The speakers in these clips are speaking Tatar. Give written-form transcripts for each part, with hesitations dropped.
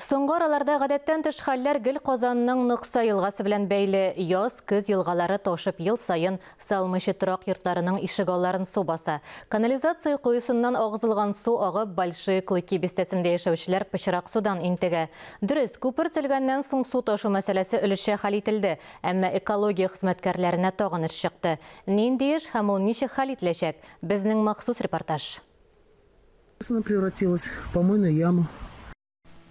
Соңғы араларда гадәттән тыш хәлләр Гел Казанның Нукса елгасы белән бәйле. Яз, көз елгалары тошып ел сайын салмышы торак йортларының ишегалларын су баса. Канализация куюсыннан агызылган су агып Большие Клыки бистәсендә яшәүчеләр пычрак судан интегә. Дөрес, күпер төзелгәннән соң су ташу мәсьәләсе өлешчә хәл ителде, әмма экология хезмәткәрләренә тагын эш чыкты. Нинди эш һәм ул ничек хәл ителәчәк? Безнең махсус репортаж. Она превратилась в помойную яму.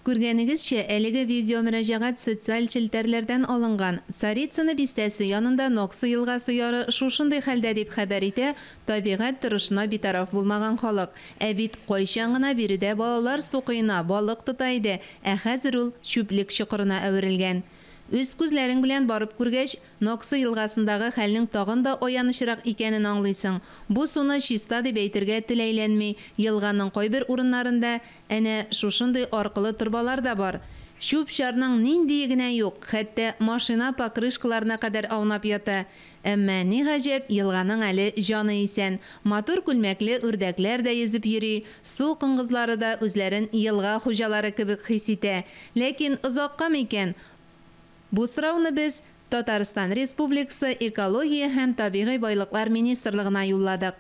Күргәнегезчә, әлеге видео мөрәҗәгать социаль челтәрләрдән алынган. Царицыны бистәсе янында Ноксы елгасы яры шушындай хәлдә дип хәбәр итә табигать торышына битараф булмаган халык. Ә бит кайчан гына биредә балалар су кыена балык тота иде, ә хәзер ул чүплек чокырына әверелгән. Үз күзләрең белән барып күргәч, Ноксы елгасындагы хәлнең тагын да аянычрак икәнен аңлыйсың. Бу суны чиста дип әйтергә теләйләнми, елганың кайбер урыннарында әнә шушындай аркылы торбалар да бар. Чүп шарның нинди генә юк, хәтта машина покрышкаларына кадәр аунап ята. Әмма ни гаҗәп, елганың әле җаны исән. Матур күлмәкле үрдәкләр дә йөзеп йөри, су кыңгызлары да үзләрен елга хуҗалары кебек хис итә. Ләкин озакка микән? Бу сорауны без Татарстан Республикасы экология һәм табигый байлыклар министрлыгына юлладык.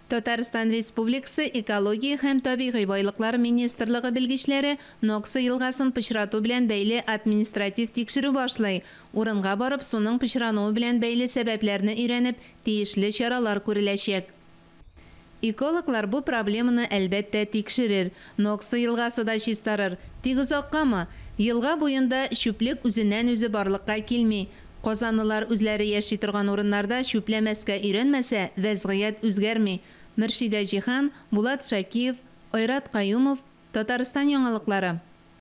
Татарстан Республикасы экология һәм табигый байлыклар министрлыгы белгечләре Ноксы елгасын пычрату белән бәйле административ тикшерү башлый. Урынга барып, суның пычрануы белән бәйле сәбәпләрне өйрәнеп, тиешле чаралар күреләчәк. Экологлар бу проблеманы әлбәттә тикшерер. Ноксы елгасы да чистарыр. Тик озаккамы? Елга буенда чүплек үзеннән үзе барлыкка килми. Казанлылар үзләре яши торган урыннарда чүпләмәскә өйрәнмәсә, вәзгыять үзгәрми. Мөршидә Җиһан, Булат Шакиев, Айрат Каюмов, Татарстан яңалыклары.